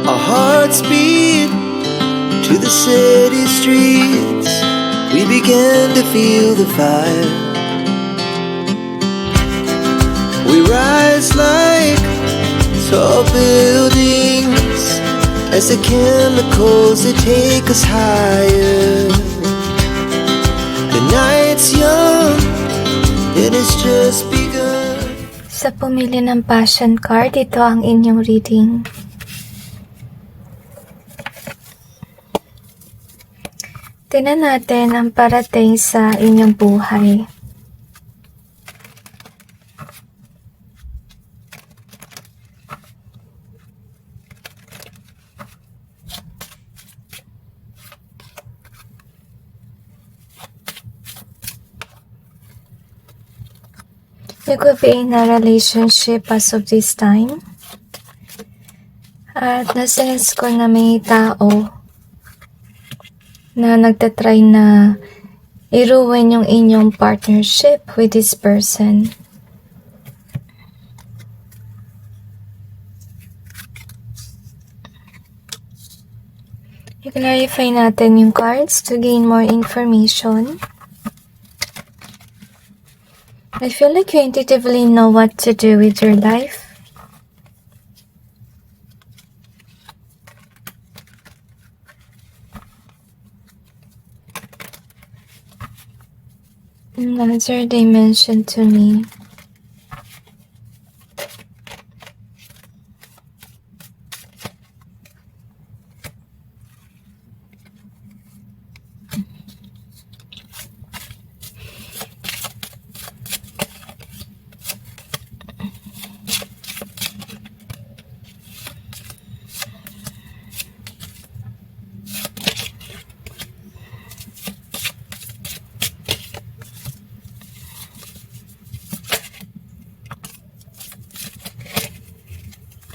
Our hearts beat to the city streets. We began to feel the fire. We rise like tall buildings as the chemicals they take us higher. The night's young, it has just begun. Sa pumili ng passion card, ito ang inyong reading. Tingnan natin ang parating sa inyong buhay. You could be in a relationship as of this time. At nasense ko na may tao na nagtatry na i-ruin yung inyong partnership with this person. I-clarify natin yung cards to gain more information. I feel like you intuitively know what to do with your life. Another dimension to me.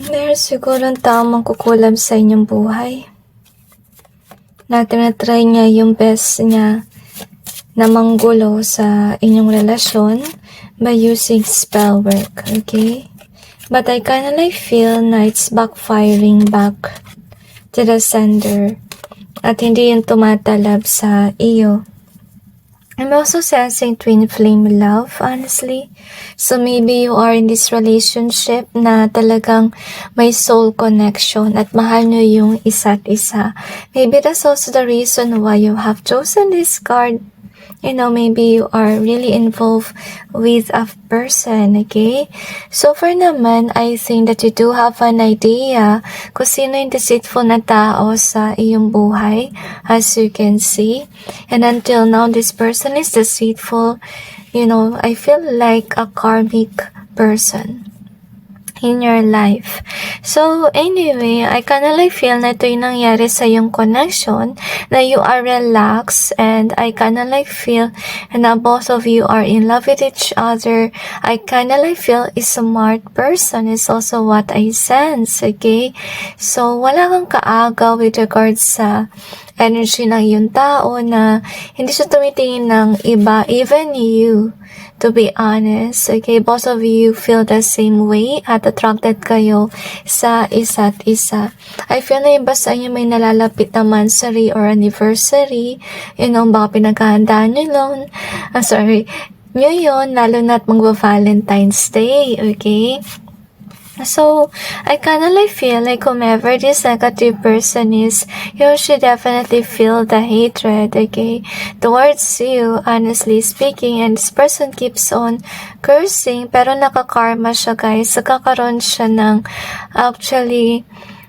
Meron siguro ang taong mangkukulam sa inyong buhay. Na tinatry niya yung best niya na manggulo sa inyong relasyon by using spell work, okay? But I kinda like feel na it's backfiring back to the sender at hindi yung tumatalab sa iyo. I'm also sensing twin flame love, honestly. So maybe you are in this relationship na talagang may soul connection at mahal nyo yung isa't isa. Maybe that's also the reason why you have chosen this card. You know, maybe you are really involved with a person, okay? So far naman, I think that you do have an idea kung sino yung deceitful na tao sa iyong buhay, as you can see. And until now, this person is deceitful. You know, I feel like a karmic person in your life. So, anyway, I kinda like feel na ito yung nangyari sa yung connection, na you are relaxed, and I kinda like feel na both of you are in love with each other. I kinda like feel a smart person is also what I sense, okay? So, wala kang kaagaw with regards sa energy ng yung tao na hindi siya tumitingin ng iba, even you. To be honest, okay, both of you feel the same way at attracted kayo sa isa't isa. I feel na iba sa inyo may nalalapit na monthsary or anniversary, you know, baka pinaghahandaan nyo yun, lalo na't magwa-Valentine's Day, okay? So, I kinda like feel like whomever this negative person is, you should definitely feel the hatred, okay, towards you, honestly speaking, and this person keeps on cursing, pero nakakarma siya, guys. Nagkakaroon siya ng, actually,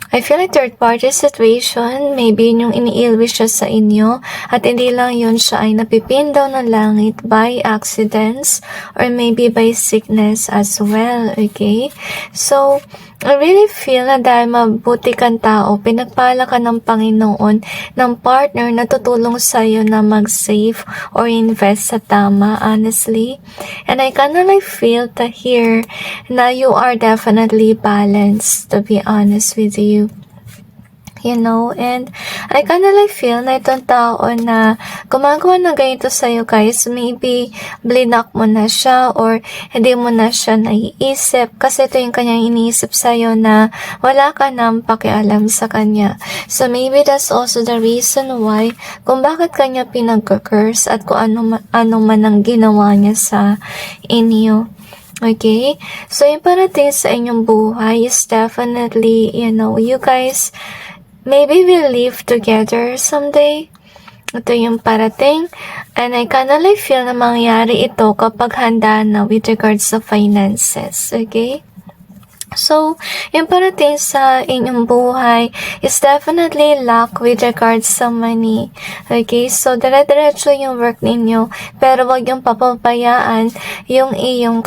I feel like third party situation, maybe yung ini-ill-wish siya sa inyo, at hindi lang yun siya ay napipin daw ng langit by accidents, or maybe by sickness as well, okay? So, I really feel na dahil mabuti kang tao, pinagpala ka ng Panginoon ng partner na tutulong sa'yo na mag-save or invest sa tama, honestly. And I kinda like feel to hear na you are definitely balanced, to be honest with you. And I kinda like feel na itong tao na gumagawa ng ganito sa'yo guys, maybe blinak mo na siya or hindi mo na siya naiisip kasi ito yung kanyang iniisip sa'yo na wala ka nang pakialam sa kanya. So maybe that's also the reason why kung bakit kanya pinag-curse at kung ano man ang ginawa niya sa inyo. Okay? So yung parating sa inyong buhay is definitely, you guys maybe we'll live together someday. Ito yung parating. And I kinda like feel na mangyari ito kapag handa na with regards sa finances. Okay? So, yung parating sa inyong buhay is definitely luck with regards sa money. Okay? So, dire-diretso yung work ninyo. Pero wag yung papabayaan yung iyong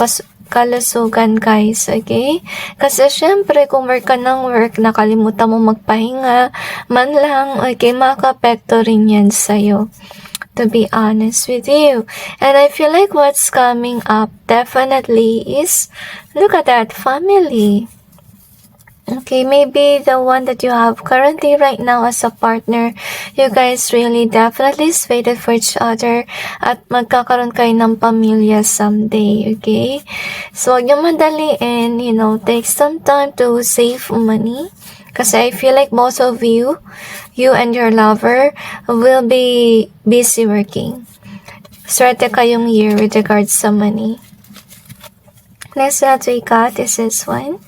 kalusugan guys, okay? Kasi syempre kung work ka ng work, nakalimutan mo magpahinga man lang, okay, makaka-apekto rin yan sa'yo, to be honest with you. And I feel like what's coming up definitely is, look at that, family. Okay, maybe the one that you have currently right now as a partner, you guys really definitely waited for each other at magkakaroon kayo ng pamilya someday, okay? So, huwag niyo madaliin, take some time to save money. Kasi I feel like most of you and your lover will be busy working. Swerte kayong year with regards sa money. Next that we got is this one.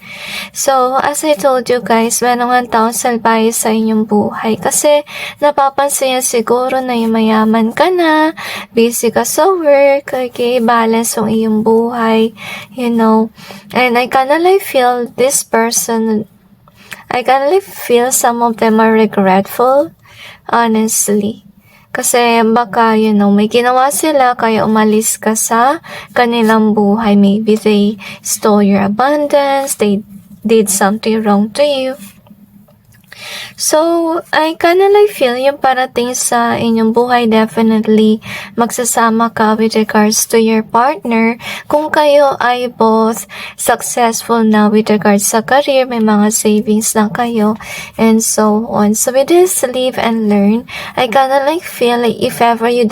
So, as I told you guys, meron nga taong salbahe sa inyong buhay. Kasi, napapansin niya siguro na yung mayaman ka na, busy ka sa work, okay, balance ang iyong buhay, And I kinda like feel this person, I kinda like feel some of them are regretful, honestly. Kasi baka, may ginawa sila kaya umalis ka sa kanilang buhay. Maybe they stole your abundance, they did something wrong to you. So, I kinda like feel yung parating sa inyong buhay, definitely magsasama ka with regards to your partner. Kung kayo ay both successful na with regards sa career, may mga savings na kayo, and so on. So, with this live and learn, I kinda like feel like if ever you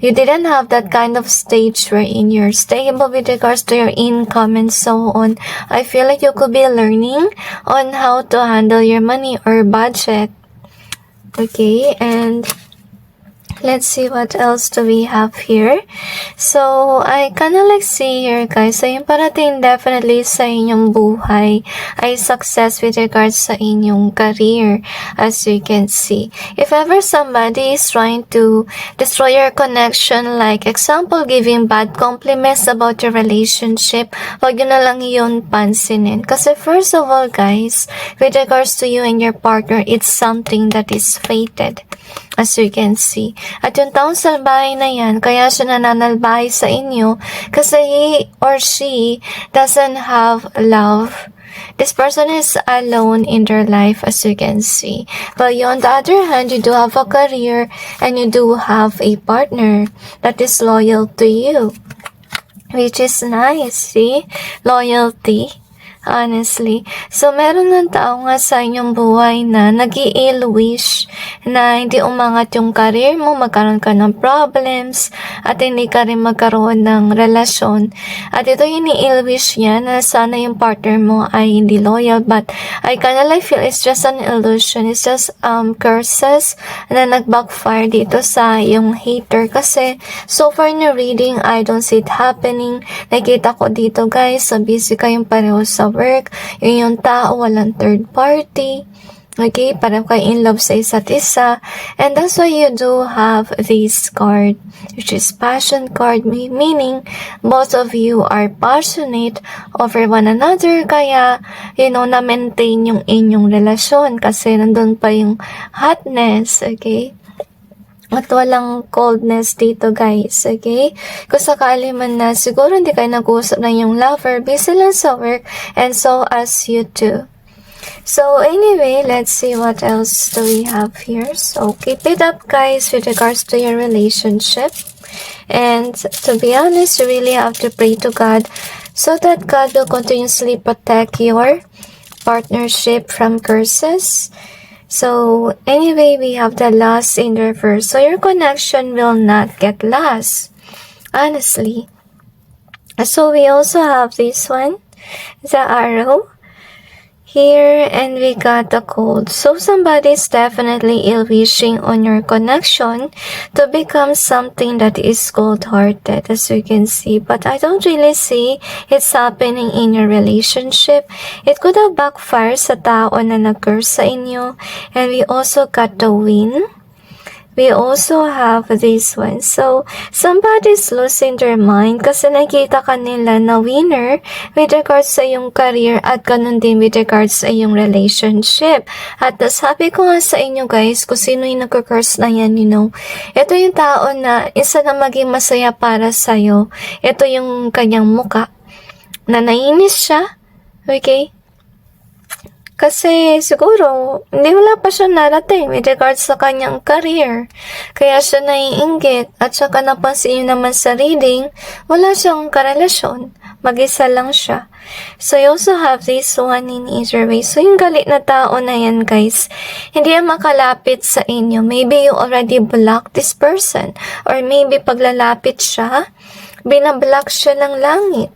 didn't have that kind of stage wherein you're stable with regards to your income and so on, I feel like you could be learning on how to handle your money or budget. Okay, and let's see what else do we have here. So, I kinda like see here guys, so yung parating definitely sa inyong buhay ay success with regards sa inyong career, as you can see. If ever somebody is trying to destroy your connection, like example, giving bad compliments about your relationship, wag yun na lang yun pansinin. Kasi first of all guys, with regards to you and your partner, it's something that is fated, as you can see. At yung taong salbahe na yan, kaya siya nananalbahe sa inyo kasi he or she doesn't have love. This person is alone in their life, as you can see. But you, on the other hand, you do have a career and you do have a partner that is loyal to you, which is nice, see? Loyalty. Honestly. So, meron ng tao nga sa inyong buhay na nag-i-ill wish na hindi umangat yung career mo, magkaroon ka ng problems, at hindi ka rin magkaroon ng relasyon. At ito yung i-ill wish niya na sana yung partner mo ay hindi loyal, but I kinda like feel it's just an illusion. It's just curses na nag-backfire dito sa yung hater. Kasi, so far in your reading, I don't see it happening. Nakita ko dito guys, so busy kayong pareho sa work, yung tao walang third party, okay, parang kayo in love sa isa't isa, and that's why you do have this card, which is passion card, meaning both of you are passionate over one another, kaya na-maintain yung inyong relasyon kasi nandun pa yung hotness, okay. At walang coldness dito guys, okay? Kung sakali man na siguro hindi kayo nag-uusap na yung lover, busy lang sa work, and so as you too. So anyway, let's see what else do we have here. So keep it up guys with regards to your relationship. And to be honest, you really have to pray to God so that God will continuously protect your partnership from curses. So, anyway, we have the loss in reverse. So, your connection will not get lost, honestly. So, we also have this one, the arrow here, and we got the cold. So somebody's definitely ill-wishing on your connection to become something that is cold-hearted, as you can see. But I don't really see it's happening in your relationship. It could have backfired sa tao na nag-curse sa inyo. And we also got the win. We also have this one. So, somebody's losing their mind kasi nakita kanila na winner with regards sa iyong career at ganun din with regards sa iyong relationship. At sabi ko nga sa inyo guys, kung sino yung nagka-curse na yan, ito yung tao na isa na maging masaya para sa'yo. Ito yung kanyang muka na nainis siya. Okay? Kasi siguro, hindi wala pa siya narating with regards sa kanyang career. Kaya siya naiinggit at saka napansin niyo naman sa reading, wala siyang karelasyon. Mag-isa lang siya. So, you also have this one in either way. So, yung galit na tao na yan, guys, hindi yan makalapit sa inyo. Maybe you already blocked this person. Or maybe paglalapit siya, binablock siya ng langit.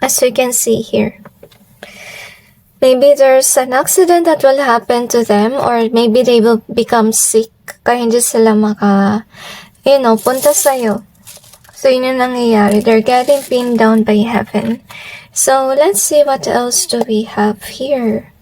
As you can see here. Maybe there's an accident that will happen to them, or maybe they will become sick kaya hindi sila punta sa'yo. So, yun yung nangyayari. They're getting pinned down by heaven. So, let's see what else do we have here.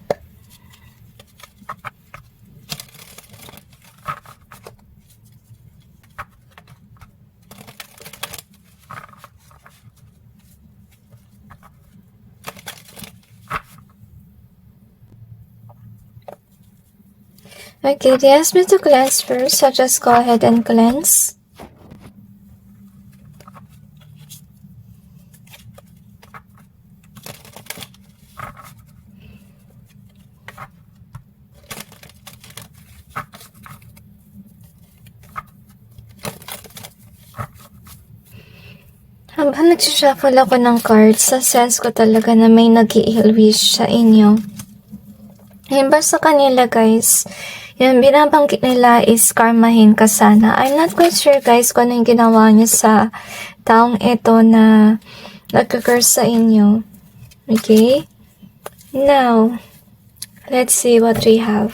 Okay, they asked me to cleanse first, so just go ahead and cleanse. Habang nagsishuffle ako ng cards, sa sense ko talaga na may nag-i-ill wish sa inyo. Yan ba sa kanila guys? Yung binabanggit nila is karmahin ka sana. I'm not quite sure guys kung ano yung ginawa niya sa taong ito na nagka-curse sa inyo. Okay? Now, let's see what we have.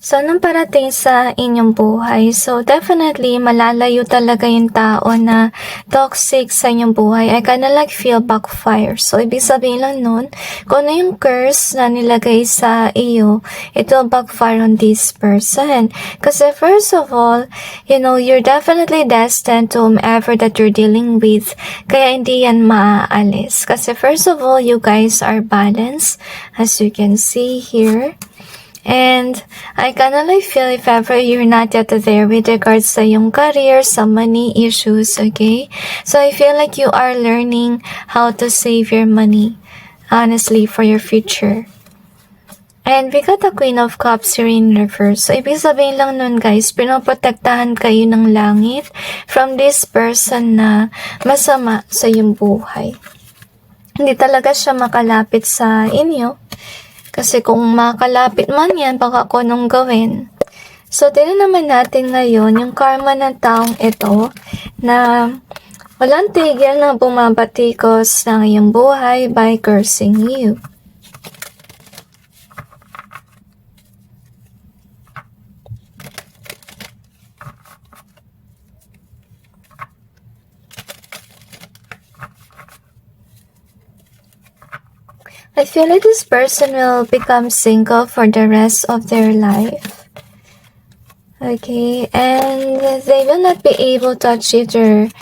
So, anong parating sa inyong buhay? So, definitely, malalayo talaga yung tao na toxic sa inyong buhay. I kinda like feel backfire. So, ibig sabihin lang nun, kung ano yung curse na nilagay sa iyo, it will backfire on this person. Kasi first of all, you're definitely destined to whomever that you're dealing with. Kaya hindi yan maaalis. Kasi first of all, you guys are balanced. As you can see here. And I kinda like feel if ever you're not yet there with regards sa yung career, sa money issues, okay? So I feel like you are learning how to save your money, honestly, for your future. And we got the Queen of Cups here in reverse. So ibig sabihin lang nun guys, pinoprotektahan kayo ng langit from this person na masama sa yung buhay. Hindi talaga siya makalapit sa inyo. Kasi kung makalapit man yan, baka ako nung gawin. So, tingnan naman natin ngayon yung karma ng taong ito na walang tigil na bumabatikos ng iyong buhay by cursing you. I feel like this person will become single for the rest of their life. Okay, and they will not be able to achieve their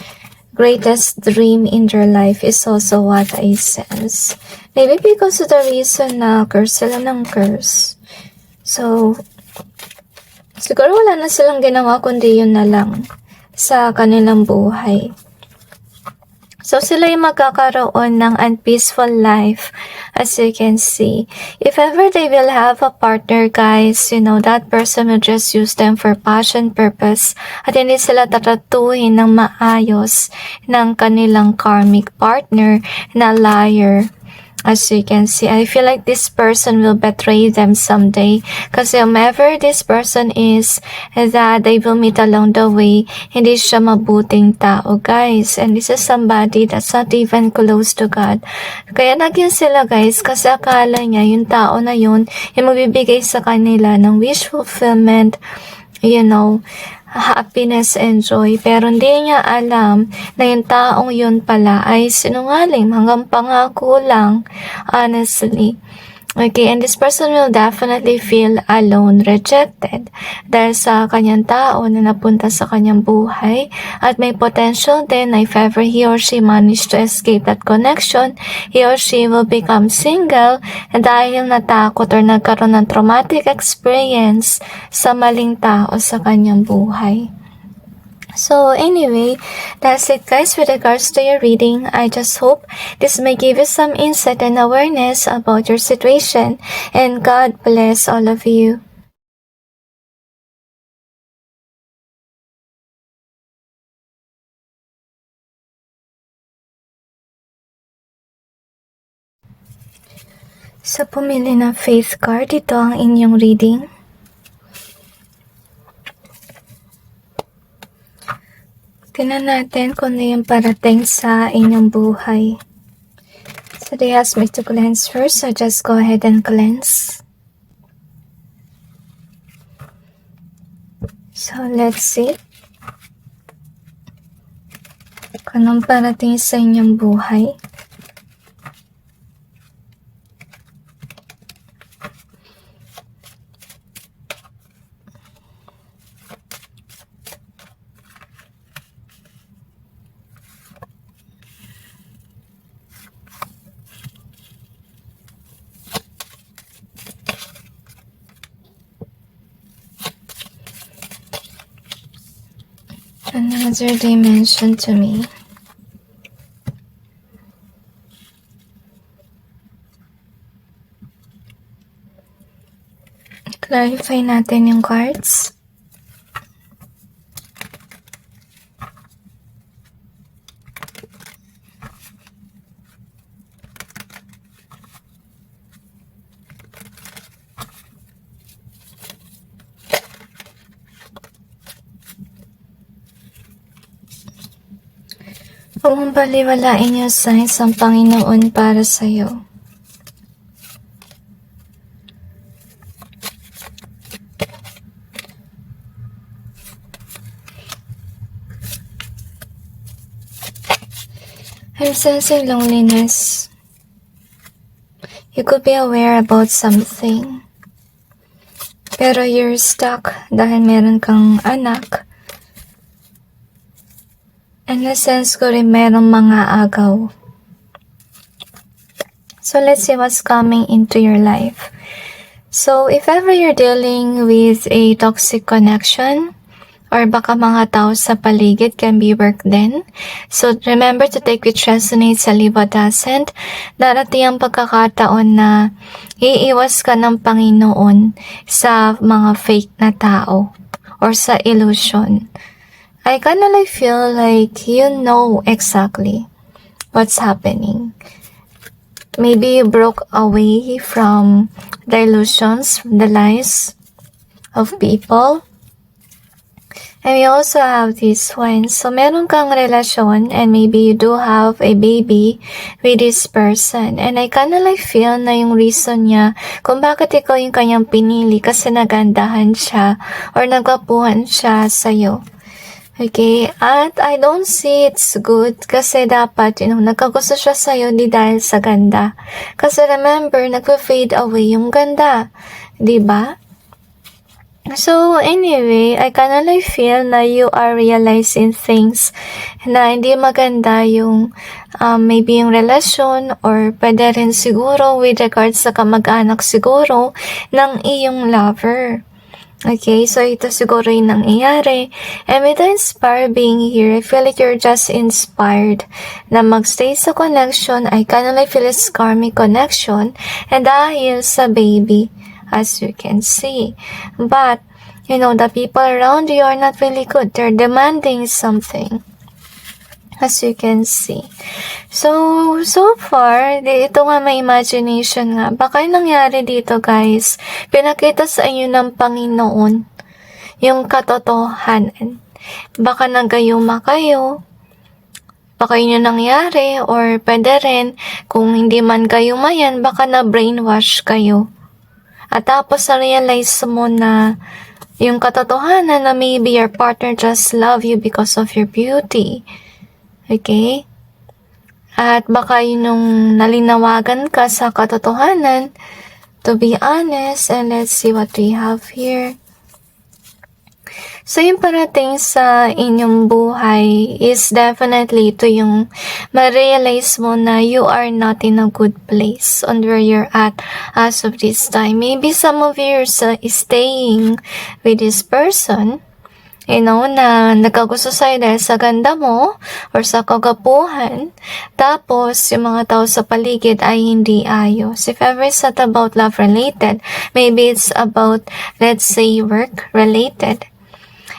greatest dream in their life is also what I sense. Maybe because of the reason na curse sila ng curse. So, siguro wala na silang ginawa kundi yun na lang sa kanilang buhay. So, sila yung magkakaroon ng unpeaceful life, as you can see. If ever they will have a partner, guys, that person will just use them for passion purpose at hindi sila tatratuhin ng maayos ng kanilang karmic partner na liar. As you can see, I feel like this person will betray them someday. Kasi whomever this person is that they will meet along the way, hindi siya mabuting tao, guys. And this is somebody that's not even close to God. Kaya naging sila, guys, kasi akala niya yung tao na yun, yung magbibigay sa kanila ng wish fulfillment, happiness and joy. Pero hindi niya alam na yung taong yun pala ay sinungaling, hanggang pangako lang, honestly. Okay, and this person will definitely feel alone, rejected, dahil sa kanyang tao na napunta sa kanyang buhay, at may potential din na if ever he or she managed to escape that connection, he or she will become single dahil natakot or nagkaroon ng traumatic experience sa maling tao sa kanyang buhay. So anyway, that's it, guys, with regards to your reading. I just hope this may give you some insight and awareness about your situation, and God bless all of you. Sa pumili ng faith card, ito ang inyong reading. Tingnan natin kung ano yung parating sa inyong buhay. So they asked me to cleanse first, so just go ahead and cleanse. So let's see kung anong parating sa inyong buhay. Another dimension to me. Clarify natin yung cards. Huwag mong baliwalain yung signs ng Panginoon para sa'yo. I'm sensing loneliness. You could be aware about something, pero you're stuck dahil meron kang anak. And na-sense ko rin merong mga agaw. So let's see what's coming into your life. So if ever you're dealing with a toxic connection, or baka mga tao sa paligid can be work din. So remember to take which resonates, leave what doesn't. Darating ang pagkakataon na iiwas ka ng Panginoon sa mga fake na tao or sa illusion. I kinda feel like you know exactly what's happening. Maybe you broke away from the illusions, from the lies of people. And we also have this one. So meron kang relasyon and maybe you do have a baby with this person. And I kinda feel na yung reason niya kung bakit ikaw yung kanyang pinili kasi nagandahan siya or nagwapuhan siya sa'yo. Okay, at I don't see it's good kasi dapat, nagkagusto siya sa'yo di dahil sa ganda. Kasi remember, nagpa-fade away yung ganda. Diba? So, anyway, I kinda feel na you are realizing things na hindi maganda yung maybe yung relasyon or pwede rin siguro with regards sa kamag-anak siguro ng iyong lover. Okay, so ito siguro yung nangyayari. And with the inspire being here, I feel like you're just inspired na magstay sa connection. I kinda feel it's karmic connection. And dahil sa baby, as you can see. But, the people around you are not really good. They're demanding something. as you can see. So far, ito nga may imagination nga. Baka yung nangyari dito guys, pinakita sa inyo ng Panginoon yung katotohanan. Baka nagayuma kayo, baka yun yung nangyari, or pwede rin, kung hindi man gayuma yan, baka na-brainwash kayo. At tapos na-realize mo na yung katotohanan na maybe your partner just love you because of your beauty. Okay? At baka yun yung nalinawagan ka sa katotohanan. To be honest, and let's see what we have here. So, yung parating sa inyong buhay is definitely ito yung ma-realize mo na you are not in a good place on where you're at as of this time. Maybe some of you are staying with this person, you know, na nagkagusto sa'yo dahil sa ganda mo or sa kagapuhan. Tapos, yung mga tao sa paligid ay hindi ayos. If ever it's not about love-related, maybe it's about, let's say, work-related.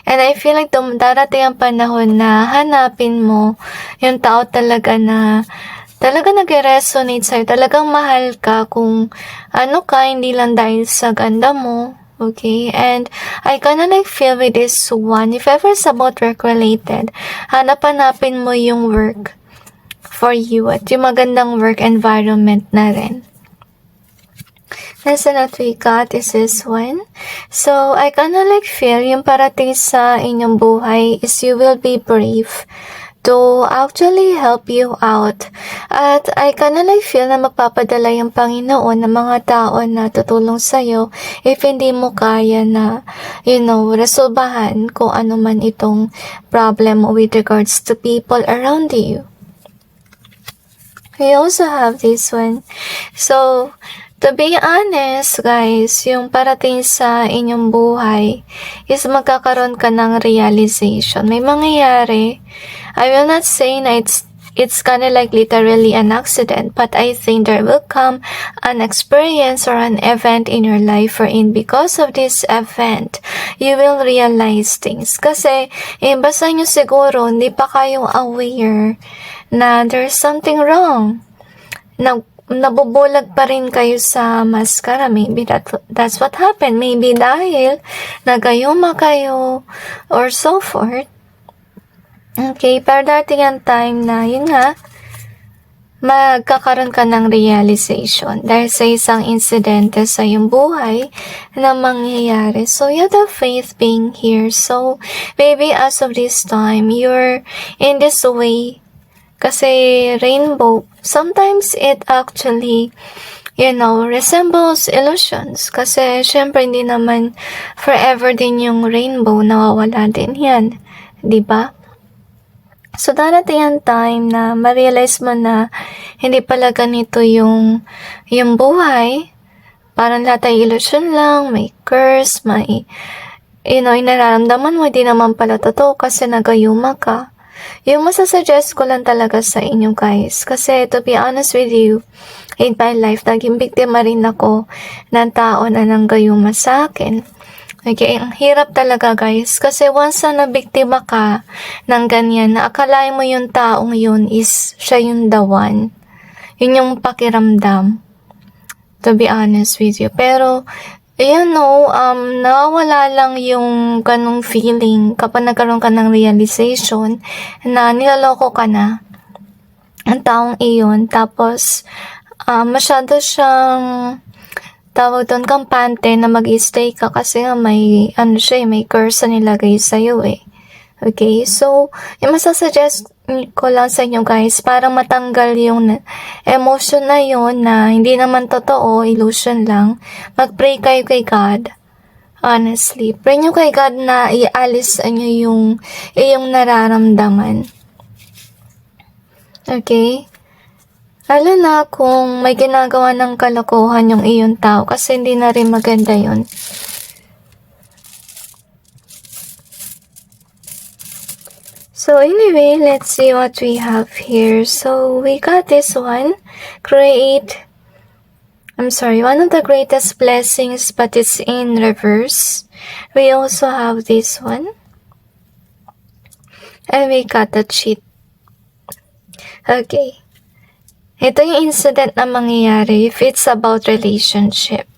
And I feel like darating ang panahon na hanapin mo yung tao talaga na talaga nag-resonate sa'yo. Talagang mahal ka kung ano ka, hindi lang dahil sa ganda mo. Okay? And I kinda like feel with this one. If ever it's about work-related, hanapin mo yung work for you at yung magandang work environment na rin. Lesson that we got is this one. So, I kinda like feel yung parating sa inyong buhay is you will be brave to actually help you out. At I kinda like feel na magpapadala yung Panginoon ng mga tao na tutulong sa'yo if hindi mo kaya na, you know, resolbahan kung ano man itong problem with regards to people around you. We also have this one. So, to be honest, guys, yung parating sa inyong buhay is magkakaroon ka ng realization. May mangyayari. I will not say na it's kind of like literally an accident, but I think there will come an experience or an event in your life wherein because of this event, you will realize things. Kasi, basta nyo siguro, hindi pa kayo aware na there's something wrong. Nabubulag pa rin kayo sa maskara. Maybe that's what happened. Maybe dahil nagayuma kayo or so forth. Okay, pero dating ang time na yun nga, magkakaroon ka ng realization dahil sa isang insidente sa iyong buhay na mangyayari. So, you have the faith being here. So, maybe as of this time, you're in this way. Kasi rainbow, sometimes it actually, you know, resembles illusions. Kasi syempre hindi naman forever din yung rainbow, nawawala din yan. Diba? So, darating ang time na ma-realize mo na hindi pala ganito yung buhay. Parang lahat ay illusion lang, may curse, may, you know, nararamdaman mo, hindi naman pala totoo kasi nagayuma ka. Yung masasuggest ko lang talaga sa inyo guys, kasi to be honest with you, in my life, naging biktima rin ako ng tao na nanggayuma sa akin. Okay, ang hirap talaga guys, kasi once na nabiktima ka ng ganyan, na akalain mo yung taong yun is siya yung the one. Yun yung pakiramdam, to be honest with you. Pero, you know, nawawala lang yung ganong feeling kapag nagkaroon ka ng realization na nilaloko ka na ang taong iyon. Tapos, masyado siyang tawag doon kampante na mag-stay ka kasi nga may, may curse na nilagay sa'yo eh. Okay, so, yung masasuggest ko lang sa inyo guys, para matanggal yung emotion na yun na hindi naman totoo, illusion lang, mag-pray kayo kay God. Honestly, pray nyo kay God na ialis nyo yung nararamdaman. Okay? Lalo na kung may ginagawa ng kalokohan yung iyong tao kasi hindi na rin maganda yun. So anyway, let's see what we have here. So we got this one. One of the greatest blessings, but it's in reverse. We also have this one. And we got the cheat. Okay. Ito yung incident na mangyayari if it's about relationship.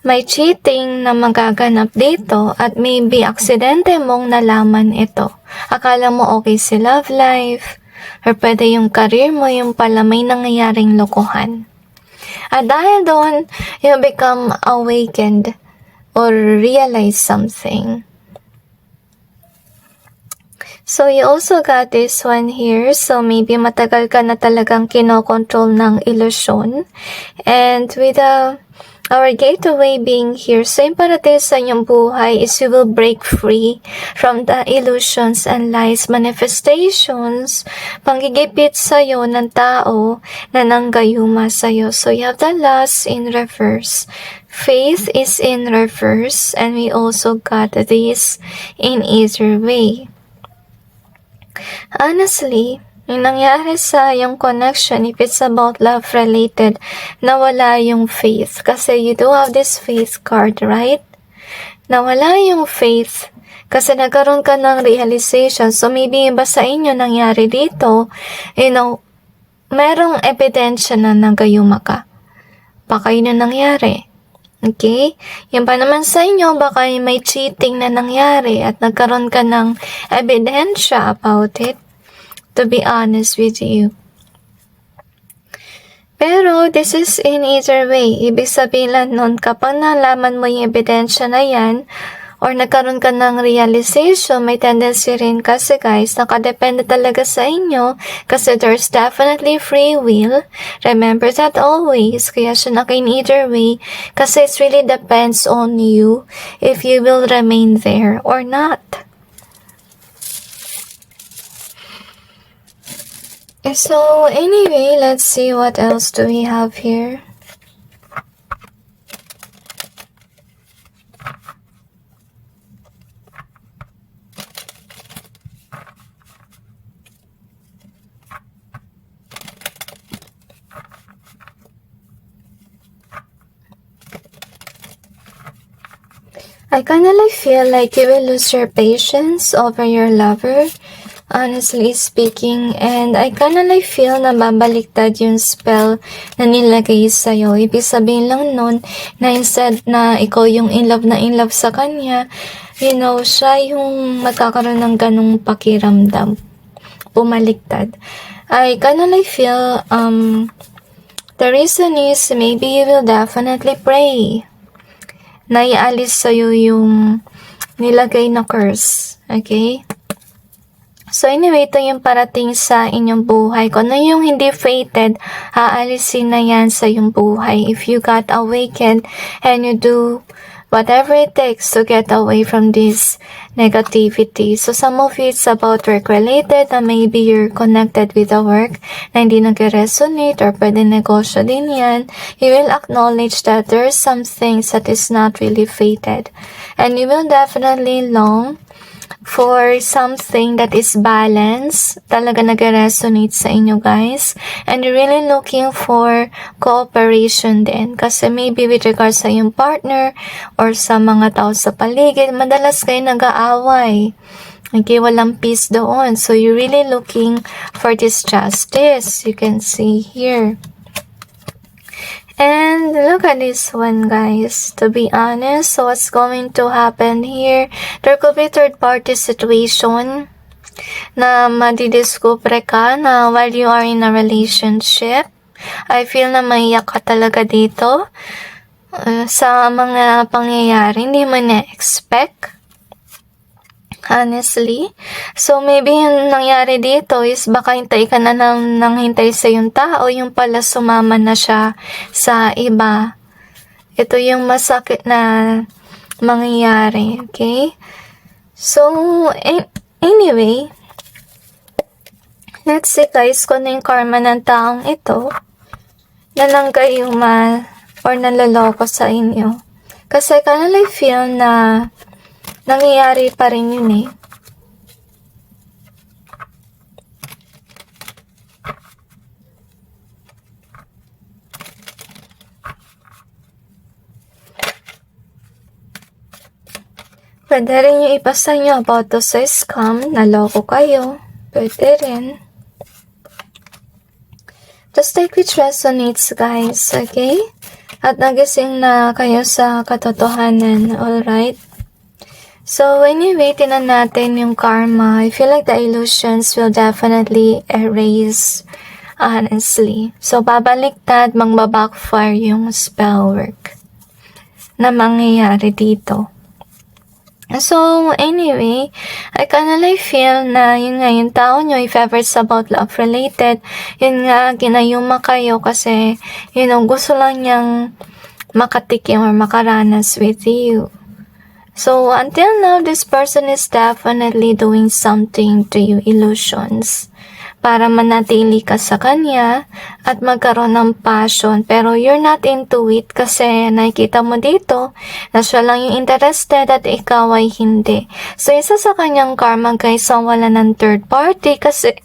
May cheating na magaganap dito at maybe aksidente mong nalaman ito. Akala mo okay si love life, or pwede yung career mo, yung pala may nangyayaring lokohan. At dahil doon, you become awakened or realize something. So, you also got this one here. So, maybe matagal ka na talagang kinokontrol ng ilusyon. And with our gateway being here, so yung parating sa inyong buhay is you will break free from the illusions and lies, manifestations, panggigipit sa'yo ng tao na nanggayuma sa'yo. So, you have the loss in reverse. Faith is in reverse. And we also got this in either way. Honestly, yung nangyari sa yung connection, if it's about love-related, nawala yung faith. Kasi you do have this faith card, right? Nawala yung faith. Kasi nagkaroon ka ng realization. So maybe iba sa inyo nangyari dito, merong ebidensya na nagayuma ka. Baka yun yung nangyari. Okay? Yan pa naman sa inyo, baka may cheating na nangyari at nagkaroon ka ng ebidensya about it, to be honest with you. Pero, this is in either way. Ibig sabihin lang nun, kapag nalaman mo yung ebidensya na yan, or nagkaroon ka ng realization, may tendency rin kasi guys, nakadepende talaga sa inyo kasi there's definitely free will. Remember that always. Kaya siya in either way kasi it really depends on you if you will remain there or not. So anyway, let's see what else do we have here. I kinda feel like you will lose your patience over your lover, honestly speaking, and I kinda feel na babaliktad yung spell na nilagay sa'yo. Ibig sabihin lang nun na instead na ikaw yung in love sa kanya, siya yung magkakaroon ng ganong pakiramdam. Bumaliktad. I kinda feel, the reason is maybe you will definitely pray na ialis sa'yo yung nilagay na curse. Okay? So anyway, ito yung parating sa inyong buhay. Kung ano yung hindi fated, aalisin na yan sa iyong buhay. If you got awakened and you do whatever it takes to get away from this negativity. So some of it's about work related na maybe you're connected with the work na hindi nag-resonate or pwede negosyo din yan. You will acknowledge that there's some things that is not really fated. And you will definitely long for something that is balanced, talaga nag-resonate sa inyo guys. And you're really looking for cooperation din. Kasi maybe with regards sa yung partner or sa mga tao sa paligid, madalas kayo nag-aaway. Okay, walang peace doon. So you're really looking for this justice. You can see here. And look at this one guys, to be honest, so what's going to happen here, there could be third party situation na madidiscover ka na while you are in a relationship. I feel na maiyak ka talaga dito sa mga pangyayari, hindi mo na-expect. Honestly. So, maybe yung nangyari dito is baka hintay ka na nang hintay sa yung tao, yung pala sumama na siya sa iba. Ito yung masakit na mangyayari, okay? So, anyway, let's see guys kung ano yung karma ng taong ito na nanggayuma or naloloko sa inyo. Kasi kanila feel na nangyayari pa rin yun eh. Pwede rin yung ipasa nyo about to sa scam, naloko kayo. Pwede rin. take which resonates, guys, okay? At nagising na kayo sa katotohanan, alright? So, anyway, tinan natin yung karma. I feel like the illusions will definitely erase, honestly. So, babaliktad, backfire yung spell work na mangyayari dito. So, anyway, I kinda like feel na yun nga, yung tao nyo, if ever it's about love related, yun nga, ginayuma kayo kasi, gusto lang niyang makatikim or makaranas with you. So, until now, this person is definitely doing something to you, illusions, para manatili ka sa kanya at magkaroon ng passion. Pero you're not into it kasi nakikita mo dito na siya lang yung interested at ikaw ay hindi. So, isa sa kanyang karma, guys, ang wala ng third party kasi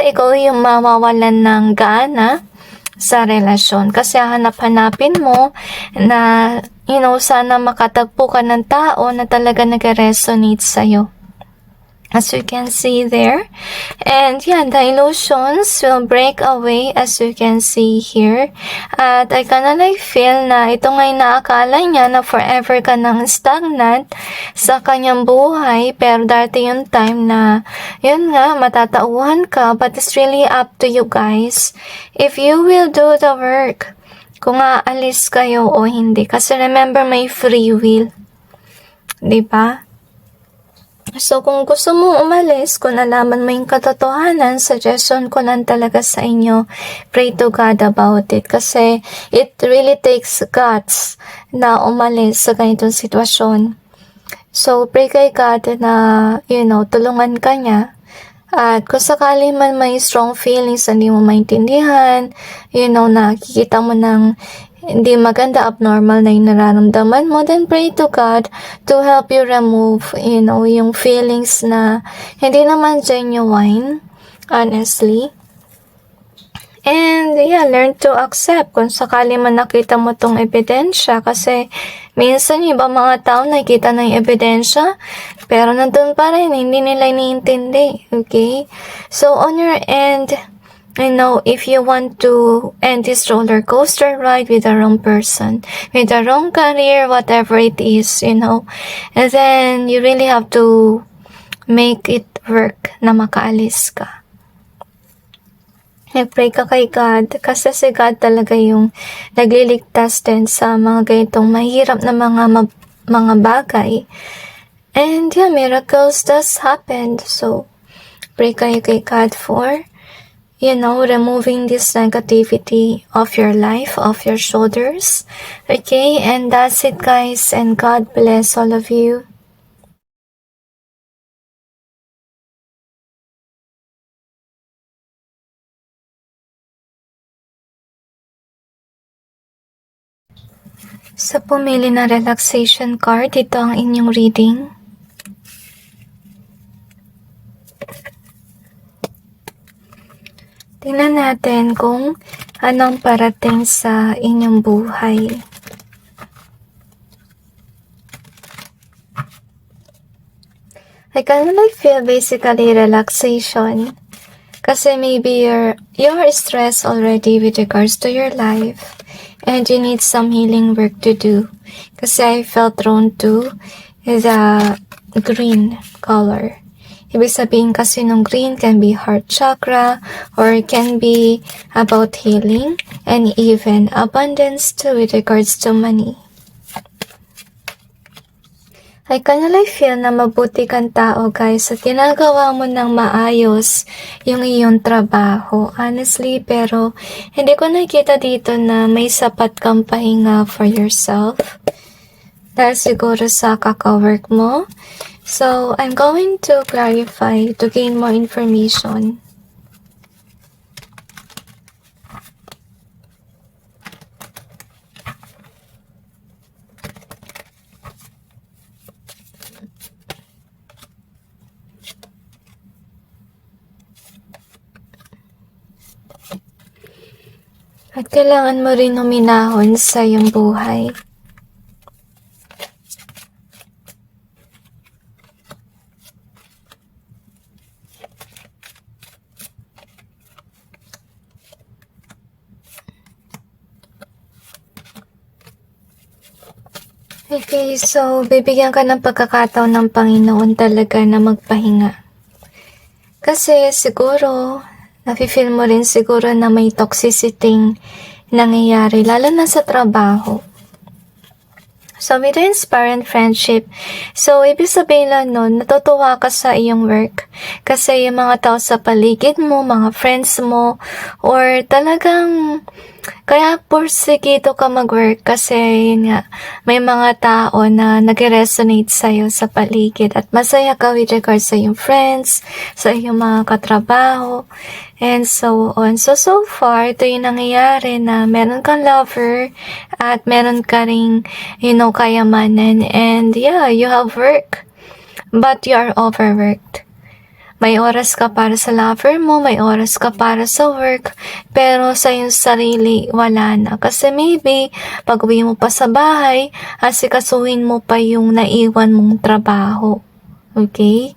ikaw yung mawawalan ng gana sa relasyon. Kasi hanap-hanapin mo na, sana makatagpo ka ng tao na talaga nag-resonate sa'yo. As you can see there. And yeah, the illusions will break away as you can see here. At I kinda like feel na ito nga'y naakala niya na forever ka nang stagnant sa kanyang buhay. Pero dati yung time na, yun nga, matatauhan ka. But it's really up to you guys. If you will do the work, kung aalis kayo o hindi. Kasi remember, may free will. Diba? So, kung gusto mo umalis, kung nalaman mo yung katotohanan, suggestion ko lang talaga sa inyo, pray to God about it. Kasi it really takes guts na umalis sa ganitong sitwasyon. So, pray kay God na, tulungan ka niya. At kung sakali man may strong feelings na hindi mo maintindihan, nakikita mo ng hindi maganda, abnormal na yung nararamdaman mo, then pray to God to help you remove, yung feelings na hindi naman genuine, honestly. And yeah, learn to accept kung sakali man nakita mo tong ebidensya kasi minsan yung iba mga tao nakikita na yung ebidensya pero nandun pa rin, hindi nila iniintindi, okay? So on your end, if you want to end this roller coaster ride with the wrong person, with the wrong career, whatever it is, and then you really have to make it work na makaalis ka. Nag-pray ka kay God kasi si God talaga yung nagliligtas din sa mga ganitong mahirap na mga bagay. And yeah, miracles does happen. So, pray kayo kay God for removing this negativity of your life, of your shoulders. Okay, and that's it, guys, and God bless all of you. Sa pumili na relaxation card, ito ang inyong reading. Tingnan natin kung anong parating sa inyong buhay. I kind of feel basically relaxation. Kasi maybe you're stressed already with regards to your life. And you need some healing work to do. Kasi I felt drawn to the green color. Ibig sabihin kasi nung green can be heart chakra or it can be about healing and even abundance too with regards to money. I kinda feel na mabuti kang tao, guys, at ginagawa mo ng maayos yung iyong trabaho. Honestly, pero hindi ko nakita dito na may sapat kang pahinga for yourself. Dahil siguro sa kaka-work mo. So, I'm going to clarify to gain more information. At kailangan mo rin huminahon sa iyong buhay. Okay, so bibigyan ka ng pagkakataon ng Panginoon talaga na magpahinga. Kasi siguro, nafe-feel mo rin siguro na may toxicity nangyayari, lalo na sa trabaho. So, with the inspiring friendship, so, ibig sabihin lang nun, natutuwa ka sa iyong work. Kasi yung mga tao sa paligid mo, mga friends mo, or talagang, kaya porsigido ka mag-work kasi yun nga, may mga tao na nag-resonate sa'yo sa paligid at masaya ka with regards sa iyong friends, sa iyong mga katrabaho, and so on. So far, ito yung nangyayari na meron kang lover at meron ka ring, kayamanan, and yeah, you have work, but you are overworked. May oras ka para sa lover mo, may oras ka para sa work, pero sa iyong sarili, wala na. Kasi maybe, pag uwi mo pa sa bahay, asikasuhin mo pa yung naiwan mong trabaho. Okay?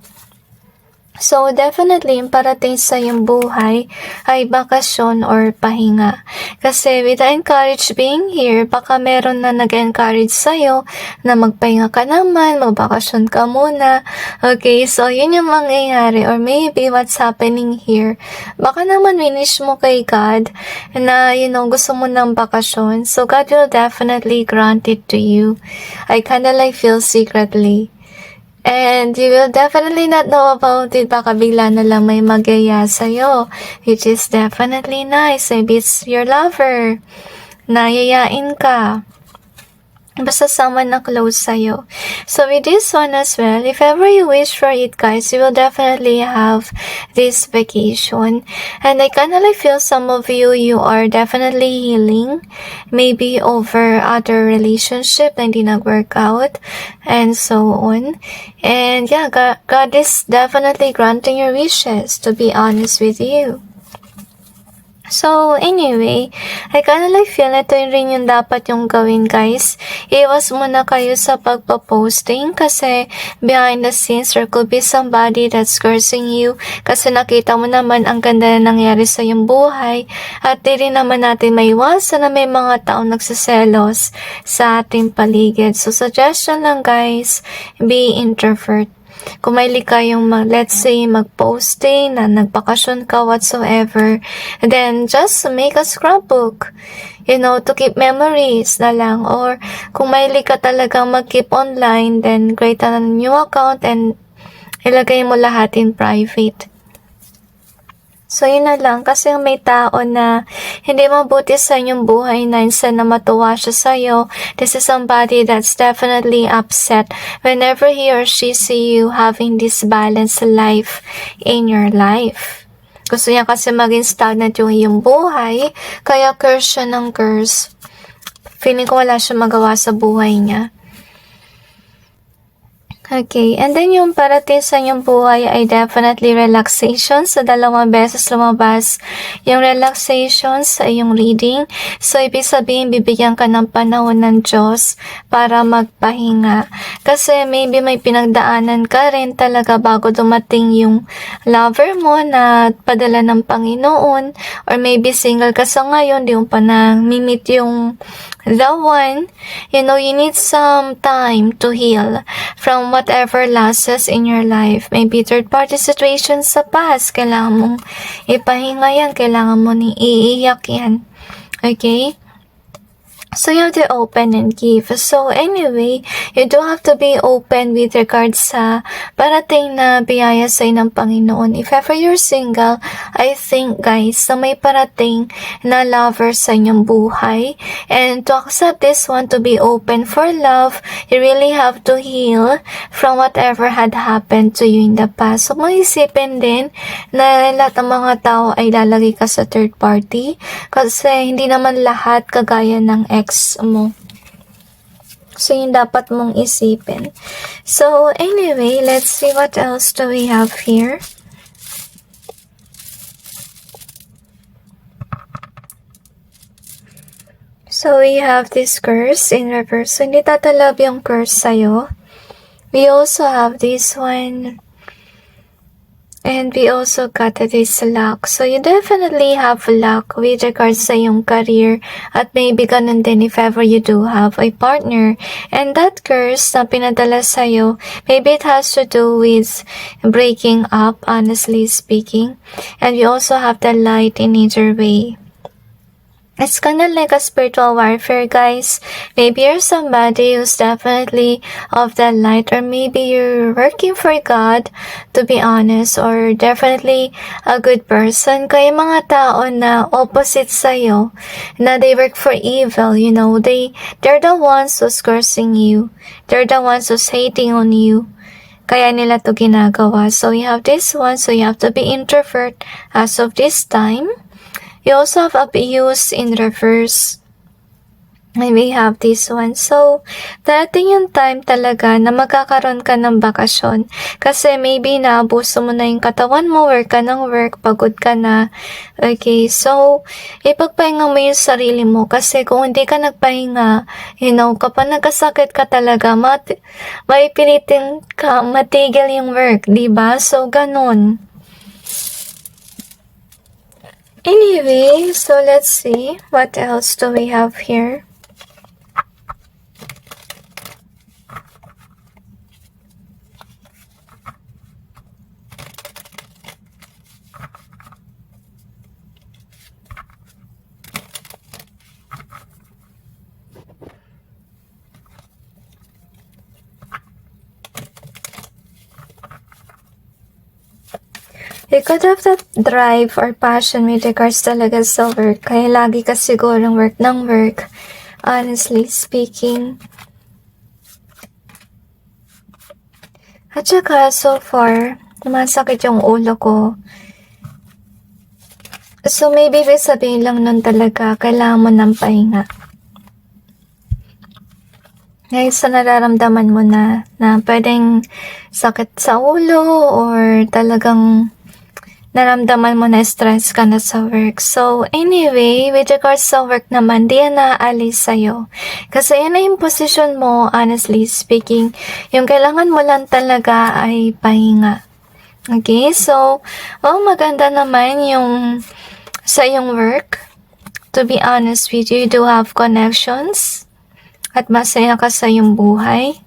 So, definitely, yung parating sa iyong buhay ay bakasyon or pahinga. Kasi with the encourage being here, baka meron na nag-encourage sa'yo na magpahinga ka naman, magbakasyon ka muna. Okay, so yun yung mangyayari. Or maybe what's happening here, baka naman winish mo kay God na, gusto mo ng bakasyon. So, God will definitely grant it to you. I kinda like feel secretly. And you will definitely not know about it. Baka bigla na lang may magyaya sa'yo, which is definitely nice. Maybe it's your lover. Nayayain ka. Basta someone na close sa'yo. So with this one as well, if ever you wish for it, guys, you will definitely have this vacation. And I kinda like feel some of you are definitely healing. Maybe over other relationship na hindi nag-work out. And so on. And yeah, God is definitely granting your wishes, to be honest with you. So, anyway, I kinda like feel ito rin yung dapat yung gawin, guys. Iwas muna kayo sa pagpa-posting kasi behind the scenes, there could be somebody that's cursing you kasi nakita mo naman ang ganda na nangyari sa iyong buhay at di rin naman natin maiwasan na may mga taong nagsiselos sa ating paligid. So, suggestion lang, guys, be introvert. Kung may kayong let's say, mag-posting na nagbakasyon ka whatsoever, then just make a scrapbook, to keep memories na lang. Or kung may ka talagang mag-keep online, then create a new account and ilagay mo lahat in private. So, yun na lang. Kasi may tao na hindi mabuti sa inyong buhay na instead na matuwa siya sa'yo, this is somebody that's definitely upset whenever he or she see you having this balanced life in your life. Gusto niya kasi maging stagnant yung iyong buhay, kaya curse siya ng curse. Feeling ko wala siya magawa sa buhay niya. Okay, and then yung parating sa inyong buhay ay definitely relaxation. So, 2 beses lumabas yung relaxation sa iyong reading. So, ibig sabihin, bibigyan ka ng panahon ng Diyos para magpahinga. Kasi maybe may pinagdaanan ka rin talaga bago dumating yung lover mo na padala ng Panginoon. Or maybe single ka sa ngayon, di mo pa na-meet yung the one. You need some time to heal from whatever losses in your life. Maybe third-party situations sa past. Kailangan mong ipahinga yan. Kailangan mo nang iiyak yan. Okay? So, you have to open and give. So, anyway, you do have to be open with regards sa parating na biyaya sa ng Panginoon. If ever you're single, I think, guys, na may parating na lover sa inyong buhay. And to accept this one, to be open for love, you really have to heal from whatever had happened to you in the past. So, maisipin din na lahat ng mga tao ay lalagay ka sa third party kasi hindi naman lahat kagaya ng ex mo. So, yun dapat mong isipin. So, anyway, let's see what else do we have here. So, we have this curse in reverse. So, hindi tatalab yung curse sa'yo. We also have this one. And we also got this luck. So you definitely have luck with regards sa yung career. At maybe ganun din if ever you do have a partner. And that curse na pinadala sa'yo, maybe it has to do with breaking up, honestly speaking. And we also have the light in either way. It's kind of like a spiritual warfare, guys. Maybe you're somebody who's definitely of the light, or maybe you're working for God, to be honest, or definitely a good person. Kaya mga tao na opposite sa'yo, na they work for evil, you know, they're the ones who's cursing you. They're the ones who's hating on you. Kaya nila to ginagawa. So you have this one, so you have to be introvert as of this time. You also have abuse in reverse. And we have this one. So, darating yung time talaga na magkakaroon ka ng bakasyon. Kasi maybe naabuso mo na yung katawan mo, work ka ng work, pagod ka na. Okay, so, ipagpahinga mo yung sarili mo. Kasi kung hindi ka nagpahinga, you know, kapag nagkasakit ka talaga, maipilitin ka, matigil yung work, diba? So, ganun. Anyway, so let's see what else do we have here. You could have that drive or passion with regards talaga sa work. Kaya lagi ka sigurong work ng work. Honestly speaking. At saka, so far, masakit yung ulo ko. So, maybe sabihin lang nun talaga, kailangan mo ng pahinga. Ngayon sa nararamdaman mo na pwedeng sakit sa ulo or talagang naramdaman mo na stress ka na sa work. So, anyway, with regards sa work naman, di yan naaalis sa'yo. Kasi yan na yung position mo, honestly speaking. Yung kailangan mo lang talaga ay pahinga. Okay, so, maganda naman yung sa iyong work. To be honest with you, you do have connections. At masaya ka sa iyong buhay.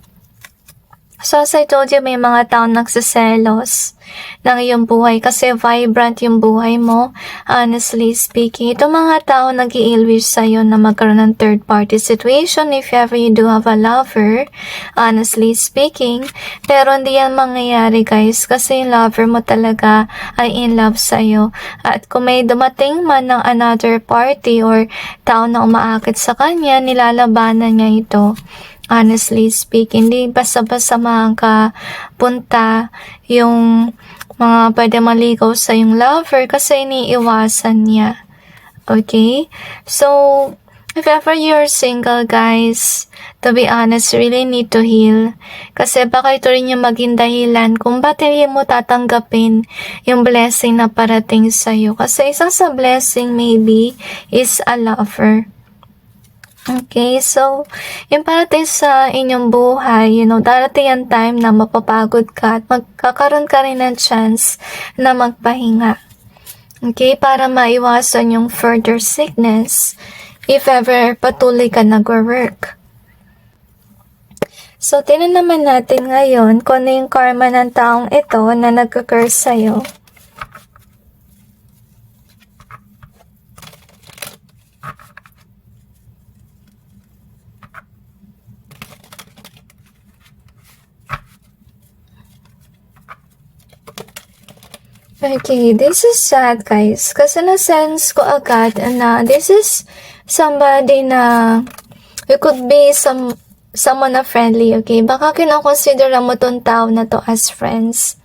So, as I told you, may mga taong nagsiselos ng iyong buhay kasi vibrant yung buhay mo, honestly speaking. Ito mga tao nag-i-ill-wish sa'yo na magkaroon ng third-party situation if ever you do have a lover, honestly speaking. Pero hindi yan mangyayari, guys, kasi yung lover mo talaga ay in love sa'yo. At kung may dumating man ng another party or tao na umaakit sa kanya, nilalabanan niya ito. Honestly speaking, hindi basta-basta makakapunta yung mga pwede maligaw sa yung lover kasi iniiwasan niya. Okay? So, if ever you're single, guys, to be honest, you really need to heal. Kasi baka ito rin yung maging dahilan kung ba't hindi mo tatanggapin yung blessing na parating sa'yo. Kasi isa sa blessing maybe is a lover. Okay, so, yung parating sa inyong buhay, you know, darating ang time na mapapagod ka at magkakaroon ka rin ng chance na magpahinga. Okay, para maiwasan yung further sickness if ever patuloy ka nag-work. So, tinan naman natin ngayon kung ano yung karma ng taong ito na nag-curse sa'yo. Okay, this is sad, guys. Kasi na-sense ko agad na this is somebody na you could be someone na friendly, okay? Baka kinakonsider mo tong tao na to as friends.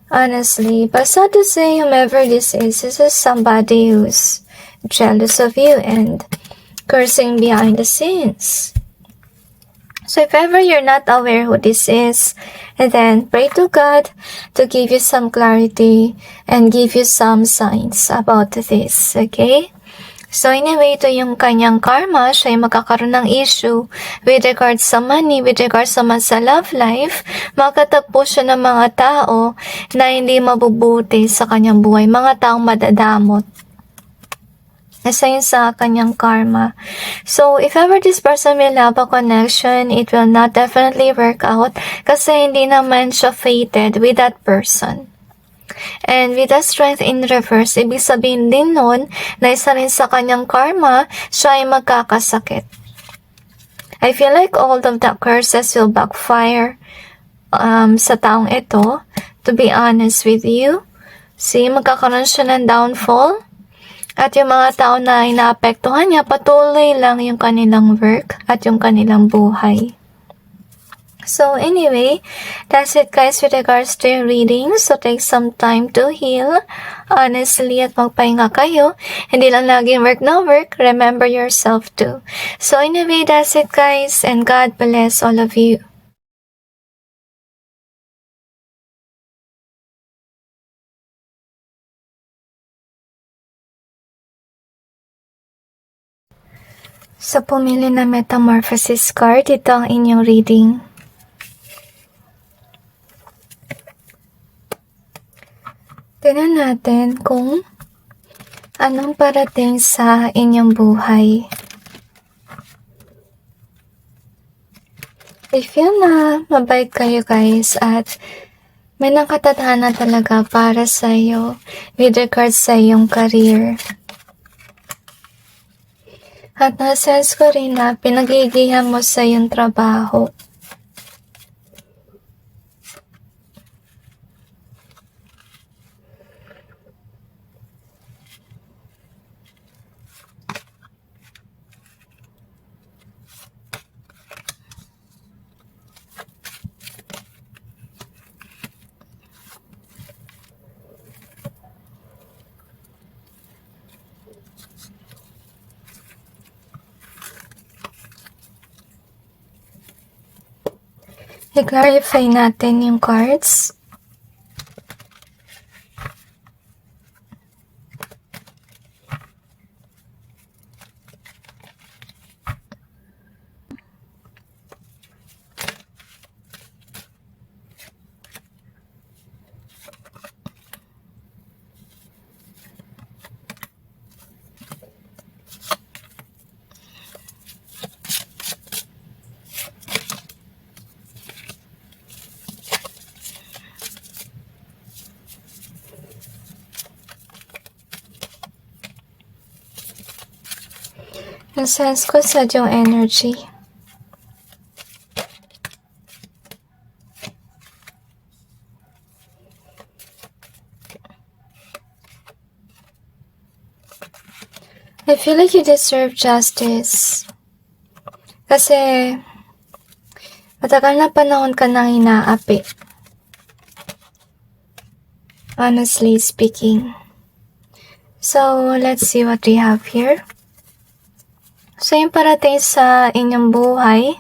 Honestly, but sad to say, whomever this is somebody who's jealous of you and cursing behind the scenes. So if ever you're not aware who this is, then pray to God to give you some clarity and give you some signs about this, okay? So anyway, ito yung kanyang karma. Siya ay magkakaroon ng issue with regards sa money, with regards sa love life. Makatagpo siya ng mga tao na hindi mabubuti sa kanyang buhay. Mga taong madadamot. Isa yun sa kanyang karma. So, if ever this person will have a connection, it will not definitely work out kasi hindi naman siya fated with that person. And with the strength in reverse, ibig sabihin din nun na isa rin sa kanyang karma, siya ay magkakasakit. I feel like all of the curses will backfire sa taong ito. To be honest with you, see, magkakaroon siya ng downfall. At yung mga tao na inaapektuhan niya, patuloy lang yung kanilang work at yung kanilang buhay. So anyway, that's it guys with regards to your reading. So take some time to heal, honestly, at magpahinga kayo. Hindi lang laging work na work, remember yourself too. So anyway, that's it guys, and God bless all of you. Sa pumili na Metamorphosis card, ito ang inyong reading. Tingnan natin kung anong parating sa inyong buhay. I feel na mabait kayo guys at may nakatadhana talaga para sa iyo with regards sa iyong career. At na-sense ko rin na pinagigihan mo sa iyong trabaho. I-clarify natin yung cards. Yung sense ko sa yung energy. I feel like you deserve justice. Kasi matagal na panahon ka nang inaapi. Honestly speaking. So, let's see what we have here. So, yung parating sa inyong buhay,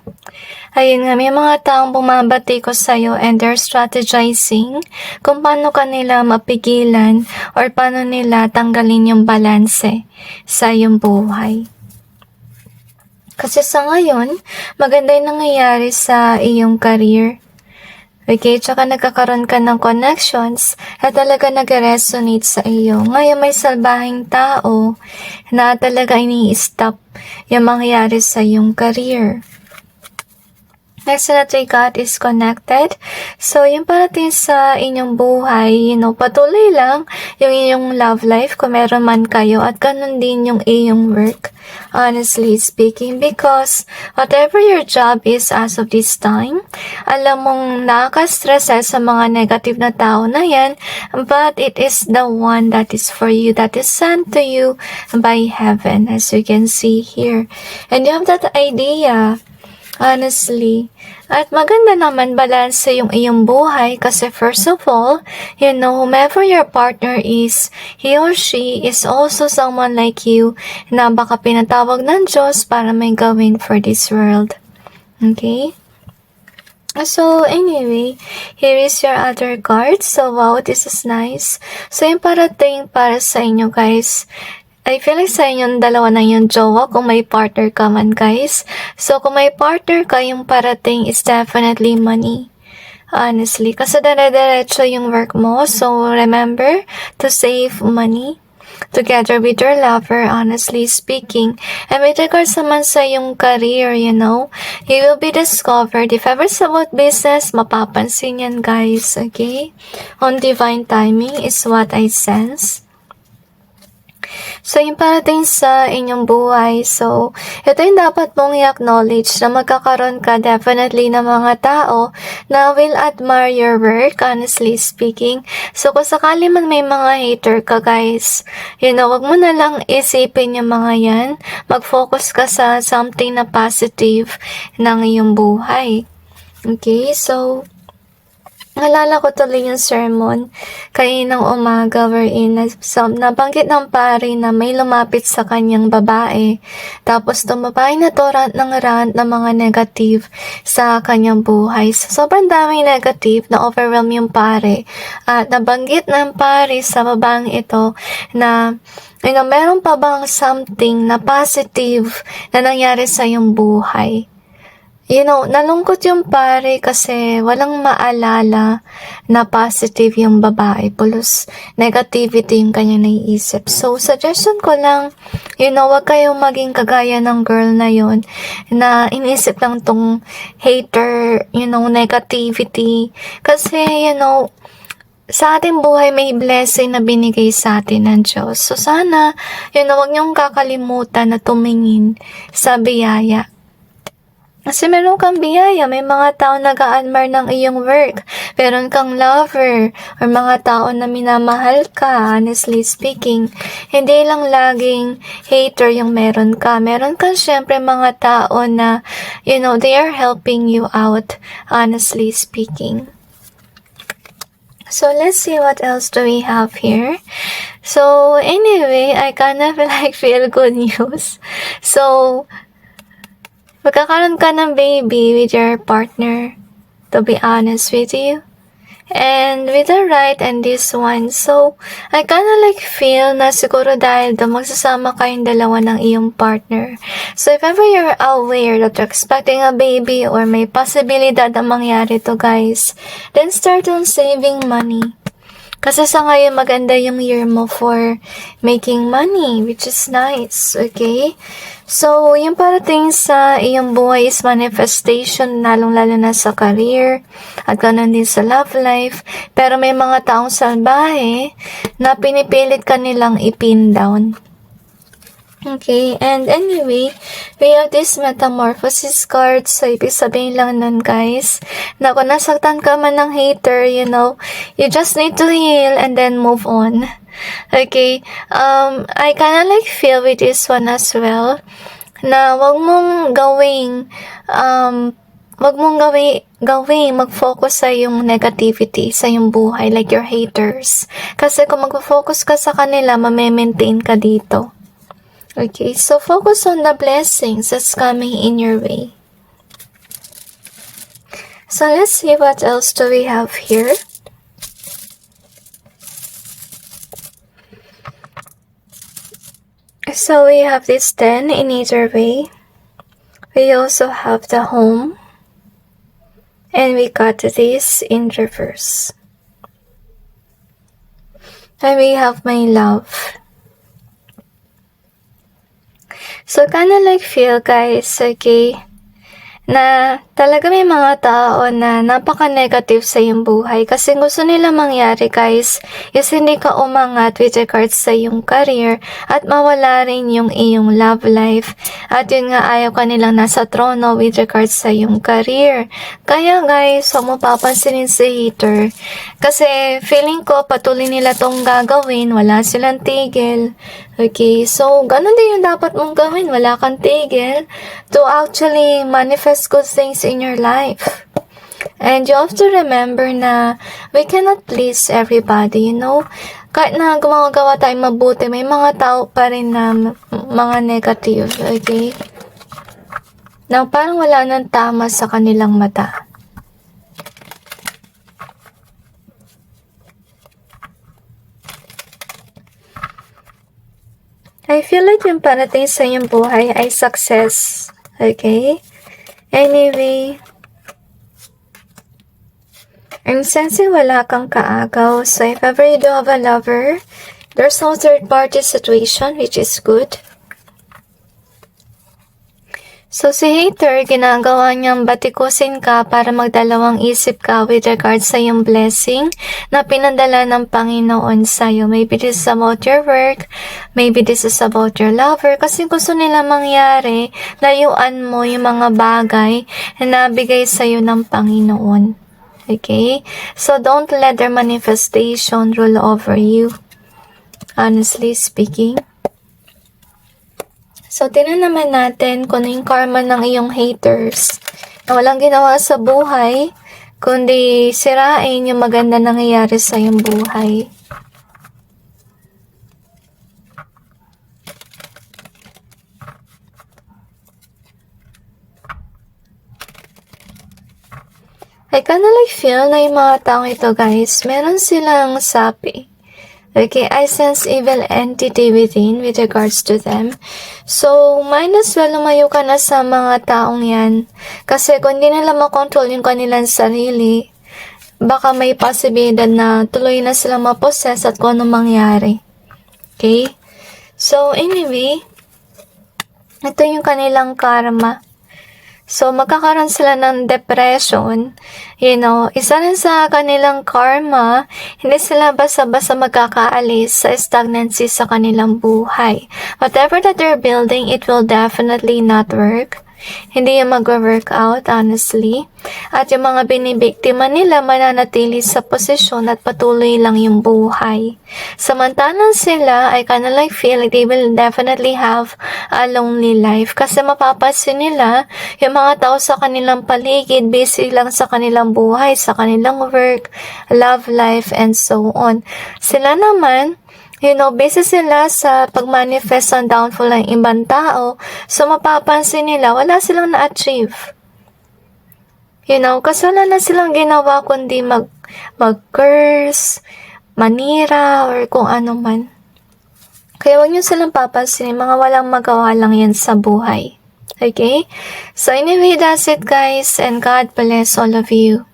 ayun nga, may mga taong bumabati ko sa'yo and they're strategizing kung paano kanila mapigilan or paano nila tanggalin yung balanse sa iyong buhay. Kasi sa ngayon, maganda yung nangyayari sa iyong career. Okay, tsaka nagkakaroon ka ng connections na talaga nag-resonate sa iyo. Ngayon may salbahing tao na talaga ini-stop yung mangyayari sa iyong career. Next na God is connected. So, yung parating sa inyong buhay, patuloy lang yung inyong love life kung meron man kayo at ganun din yung iyong work, honestly speaking, because whatever your job is as of this time, alam mong nakaka-stress sa mga negative na tao na yan, but it is the one that is for you, that is sent to you by heaven, as you can see here. And you have that idea, honestly. At maganda naman balanse yung iyong buhay kasi first of all, whomever your partner is, he or she is also someone like you na baka pinatawag ng Diyos para may gawin for this world. Okay? So, anyway, here is your other card. So, wow, this is nice. So, yung parating para sa inyo, guys, I feel like sa inyong dalawa na yung jowa kung may partner ka man, guys. So, kung may partner ka, yung parating is definitely money. Honestly, kasi dire-diretso yung work mo. So, remember to save money together with your lover, honestly speaking. And with regards naman sa yung career, you will be discovered. If ever sa about business, mapapansin yan, guys, okay? On divine timing is what I sense. So, yung parating sa inyong buhay. So, ito yung dapat mong i-acknowledge na magkakaroon ka definitely ng mga tao na will admire your work, honestly speaking. So, kung sakali man may mga hater ka, guys, wag mo na lang isipin yung mga yan. Mag-focus ka sa something na positive ng iyong buhay. Okay, so, naalala ko tuloy yung sermon kaninang umaga wherein nabanggit ng pare na may lumapit sa kanyang babae. Tapos tumabay na to rant ng mga negative sa kanyang buhay. So, sobrang daming negative na overwhelm yung pare. At nabanggit ng pare sa babang ito na meron pa bang something na positive na nangyari sa iyong buhay. Nalungkot yung pare kasi walang maalala na positive yung babae. Plus, negativity yung kanya naiisip. So, suggestion ko lang, wag kayong maging kagaya ng girl na yun na inisip lang tong hater, negativity. Kasi, sa ating buhay may blessing na binigay sa atin ng Diyos. So, sana, wag niyong kakalimutan na tumingin sa biyaya. Kasi meron kang biyaya, may mga tao nag-a-admire ng iyong work. Meron kang lover, or mga tao na minamahal ka, honestly speaking. Hindi lang laging hater yung meron ka. Meron kang syempre mga tao na, they are helping you out, honestly speaking. So, let's see what else do we have here. So, anyway, I kind of feel good news. So, magkakaroon ka ng baby with your partner, to be honest with you. And with the right and this one, so, I kinda feel na siguro dahil magsasama kayong dalawa ng iyong partner. So, if ever you're aware that you're expecting a baby or may posibilidad na mangyari to, guys, then start on saving money. Kasi sa ngayon, maganda yung year mo for making money, which is nice, okay? So, yung parating sa iyong buhay is manifestation, lalong-lalo na sa career, at ganoon din sa love life. Pero may mga taong salbahe na pinipilit ka nilang ipin down. Okay, and anyway, we have this metamorphosis card. So, ibig sabihin lang nun, guys, na kung nasaktan ka man ng hater, you just need to heal and then move on. Okay, I kinda feel with this one as well, na wag mong gawing, mag-focus sa yung negativity sa yung buhay, like your haters. Kasi kung mag-focus ka sa kanila, ma-maintain ka dito. Okay, so focus on the blessings that's coming in your way. So let's see what else do we have here. So we have this 10 in either way. We also have the home. And we got this in reverse. And we have my love. So, kinda feel, guys, okay, na talaga may mga tao na napaka-negative sa iyong buhay kasi gusto nila mangyari, guys, is hindi ka umangat with regards sa iyong career at mawala rin yung iyong love life. At yun nga, ayaw ka nilang nasa trono with regards sa iyong career. Kaya, guys, huwag mo papansinin si hater kasi feeling ko patuloy nila tong gagawin, wala silang tigil. Okay, so ganun din yung dapat mong gawin, wala kang tigil to actually manifest good things in your life. And you have to remember na we cannot please everybody, Kahit na gumagawa tayong mabuti, may mga tao pa rin na mga negative, okay? Na parang wala nang tama sa kanilang mata. I feel like yung parating sa inyong buhay ay success. Okay? Anyway, I'm sensing wala kang kaagaw. So if ever you do have a lover, there's no third party situation, which is good. So si hater, ginagawa niyang batikusin ka para magdalawang isip ka with regards sa yung blessing na pinadala ng Panginoon sa'yo. Maybe this is about your work, maybe this is about your lover, kasi gusto nila mangyari, layuan mo yung mga bagay na nabigay sa'yo ng Panginoon. Okay? So don't let their manifestation rule over you. Honestly speaking. So, tingnan naman natin kung ano yung karma ng iyong haters na walang ginawa sa buhay, kundi sirain yung maganda nangyayari sa iyong buhay. I kinda like feel na yung mga taong ito, guys, meron silang sapi. Okay, I sense evil entity within with regards to them. So, might as well lumayo ka na sa mga taong yan. Kasi kung hindi nila makontrol yung kanilang sarili, baka may posibilidad na tuloy na sila mapossess at kung anong mangyari. Okay? So, anyway, ito yung kanilang karma. So, magkakaroon sila ng depression. Isa rin sa kanilang karma, hindi sila basta-basta magkakaalis sa stagnancy sa kanilang buhay. Whatever that they're building, it will definitely not work. Hindi yung mag-work out, honestly. At yung mga binibiktima nila mananatili sa posisyon at patuloy lang yung buhay. Samantalang sila, I kinda like feel like they will definitely have a lonely life kasi mapapansin nila yung mga tao sa kanilang paligid, busy lang sa kanilang buhay, sa kanilang work, love life, and so on. Sila naman, busy sila sa pag-manifest ng downfall ng ibang tao. So, mapapansin nila, wala silang na-achieve. Kasi wala na silang ginawa kundi mag-curse, manira, or kung ano man. Kaya huwag nyo silang papansin, mga walang magawa lang yan sa buhay. Okay? So, anyway, that's it, guys. And God bless all of you.